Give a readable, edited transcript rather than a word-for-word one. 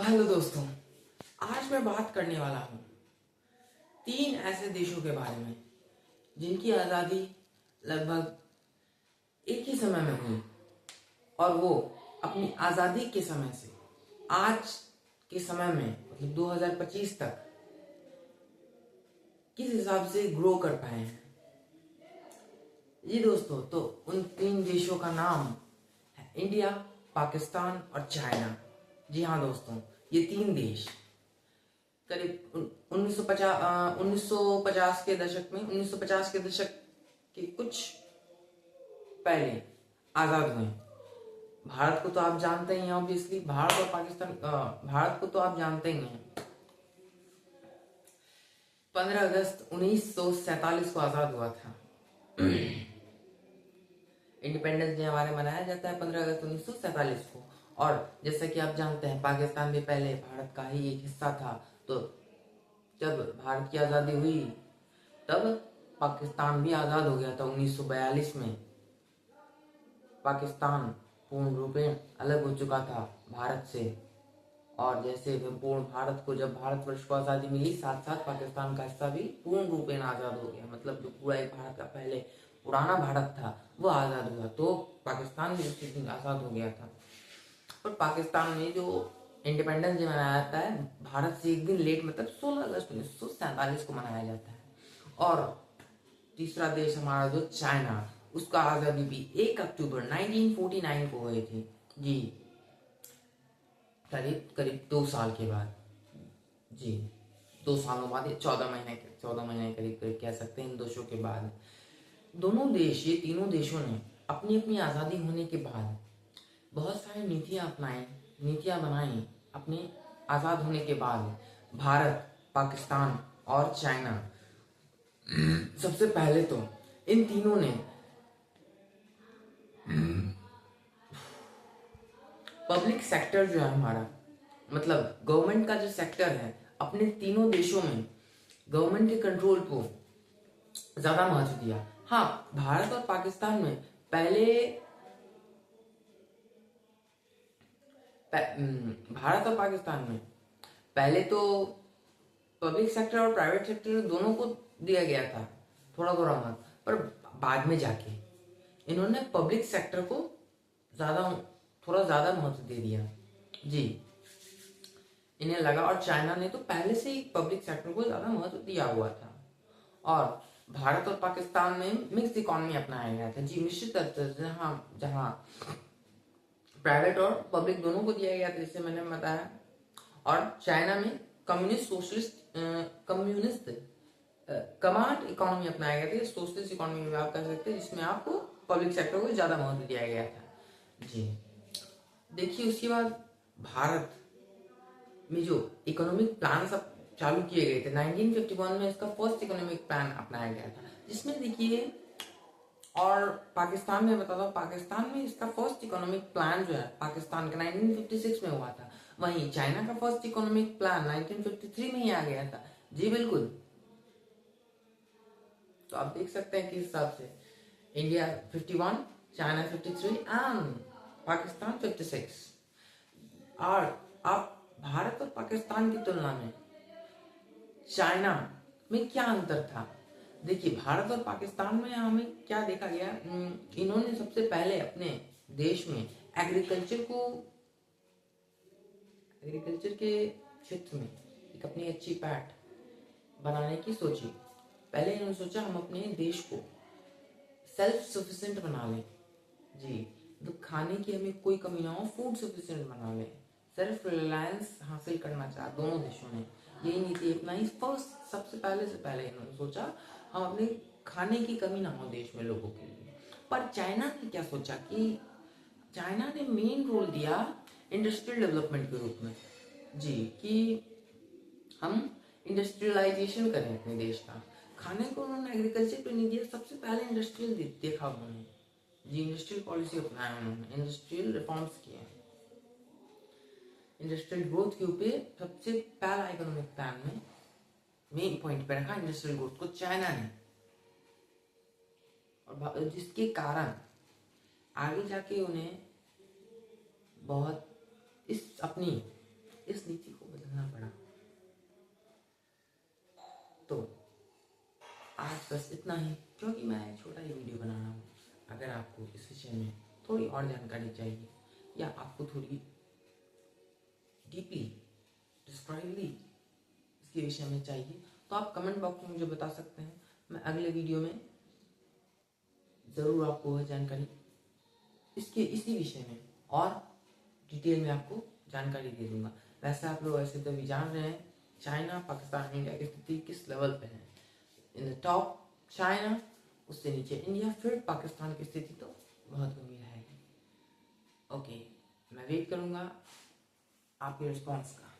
Hello दोस्तों, आज मैं बात करने वाला हूँ 3 ऐसे देशों के बारे में जिनकी आज़ादी लगभग एक ही समय में हुई और वो अपनी आज़ादी के समय से आज के समय में मतलब 2025 तक किस हिसाब से ग्रो कर पाए हैं। जी दोस्तों, तो उन 3 देशों का नाम है इंडिया, पाकिस्तान और चाइना। जी हाँ दोस्तों, ये 3 देश करीब 1950 के दशक में 1950 के दशक के कुछ पहले आज़ाद हुए। भारत को तो आप जानते ही हैं, ऑब्वियसली भारत और पाकिस्तान, भारत को तो आप जानते ही हैं। 15 अगस्त 1947 को आज़ाद हुआ था। इंडिपेंडेंस डे हमारे मनाया जाता है 15 अगस्त 1947 को। और जैसा कि आप जानते हैं, पाकिस्तान भी पहले भारत का ही एक हिस्सा था। तो जब भारत की आज़ादी हुई तब पाकिस्तान भी आज़ाद हो गया था 1942 में। पाकिस्तान पूर्ण रूपेण अलग हो चुका था भारत से। और जैसे पूर्ण भारत को, जब भारतवर्ष को आज़ादी मिली, साथ साथ पाकिस्तान का हिस्सा भी पूर्ण रूपेण आज़ाद हो गया। मतलब जो पूरा एक भारत का पहले पुराना भारत था वो आज़ाद हुआ, तो पाकिस्तान भी उसी दिन आज़ाद हो गया था। पर पाकिस्तान में जो इंडिपेंडेंस डे मनाया जाता है भारत से एक दिन लेट, मतलब 16 अगस्त 1947 को मनाया जाता है। और तीसरा देश हमारा जो चाइना, उसका आज़ादी भी 1 अक्टूबर 1949 को हुई थी। जी, करीब करीब 2 साल के बाद। जी, 2 सालों बाद, 14 महीने करीब करीब कह सकते हैं इन देशों के बाद। दोनों देश, ये तीनों देशों ने अपनी अपनी आज़ादी होने के बाद बहुत सारी नीतियाँ बनाई। अपने आज़ाद होने के बाद भारत, पाकिस्तान और चाइना, सबसे पहले तो इन तीनों ने पब्लिक सेक्टर जो है हमारा, मतलब गवर्नमेंट का जो सेक्टर है, अपने तीनों देशों में गवर्नमेंट के कंट्रोल को ज़्यादा महत्व दिया। हाँ, भारत और पाकिस्तान में भारत और पाकिस्तान में पहले तो पब्लिक सेक्टर और प्राइवेट सेक्टर दोनों को दिया गया था थोड़ा थोड़ा महत्व, पर बाद में जाके इन्होंने पब्लिक सेक्टर को थोड़ा ज़्यादा महत्व दे दिया। जी, इन्हें लगा, और चाइना ने तो पहले से ही पब्लिक सेक्टर को ज़्यादा महत्व दिया हुआ था। और भारत और पाकिस्तान में मिक्स इकोनॉमी अपनाया गया था। जी, मिश्रित अर्थ, जहाँ प्राइवेट और पब्लिक दोनों को दिया गया था, जैसे मैंने बताया। और चाइना में कम्युनिस्ट कमांड इकोनॉमी अपनाया गया था, सोशलिस्ट इकोनॉमी में आप कह सकते हैं, जिसमें आपको पब्लिक सेक्टर को ज़्यादा महत्व दिया गया था। जी, देखिए उसके बाद भारत में जो इकोनॉमिक प्लान सब चालू किए गए थे 1951 में, इसका फर्स्ट इकोनॉमिक प्लान अपनाया गया था, जिसमें देखिए, और पाकिस्तान में बता दो, पाकिस्तान में इसका फर्स्ट इकोनॉमिक प्लान जो है पाकिस्तान का 1956 में हुआ था। वहीं चाइना का फर्स्ट इकोनॉमिक प्लान 1953 में ही आ गया था। जी बिल्कुल, तो आप देख सकते हैं किस हिसाब से इंडिया 51, चाइना 53 एंड पाकिस्तान 56। और आप भारत और पाकिस्तान की तुलना में चाइना में क्या अंतर था। देखिए, भारत और पाकिस्तान में हमें क्या देखा गया, इन्होंने सबसे पहले अपने देश में एग्रीकल्चर के क्षेत्र में एक अपनी अच्छी पैठ बनाने की सोची। पहले इन्होंने सोचा हम अपने देश को सेल्फ सफिशिएंट बना लें। जी, तो खाने की हमें कोई कमी ना हो, फूड सफिशिएंट बना लें, सेल्फ रिलायंस हासिल करना चाहा दोनों देशों ने, यही नीति अपनाई। फर्स्ट, सबसे पहले इन्होंने सोचा हम अपने खाने की कमी ना हो देश में लोगों के लिए। पर चाइना ने क्या सोचा कि चाइना ने मेन रोल दिया इंडस्ट्रियल डेवलपमेंट के रूप में। जी, कि हम इंडस्ट्रियलाइजेशन करें अपने देश का। खाने को उन्होंने एग्रीकल्चर पे नहीं दिया, सबसे पहले इंडस्ट्रियल देखा उन्होंने। जी, इंडस्ट्रियल पॉलिसी अपनाया उन्होंने, इंडस्ट्रियल रिफॉर्म्स किए, इंडस्ट्रियल ग्रोथ के ऊपर सबसे पहला इकोनॉमिक प्लान में मेन पॉइंट पे रखा इंडस्ट्रियल ग्रोथ को चाइना ने। और जिसके कारण आगे जाके उन्हें बहुत इस नीति थोड़ी और जानकारी चाहिए या आपको थोड़ी डीपली डिस्क्राइबली इसके विषय में चाहिए तो आप कमेंट बॉक्स में मुझे बता सकते हैं। मैं अगले वीडियो में ज़रूर आपको वह जानकारी इसी विषय में और डिटेल में आपको जानकारी दे दूंगा। वैसे आप लोग ऐसे तो भी जान रहे हैं चाइना पाकिस्तान इंडिया की स्थिति किस लेवल पे है। इन द टॉप चाइना, उससे नीचे इंडिया, फिर पाकिस्तान की स्थिति तो बहुत गंभीर है। ओके, मैं वेट करूंगा आपके रिस्पॉन्स का।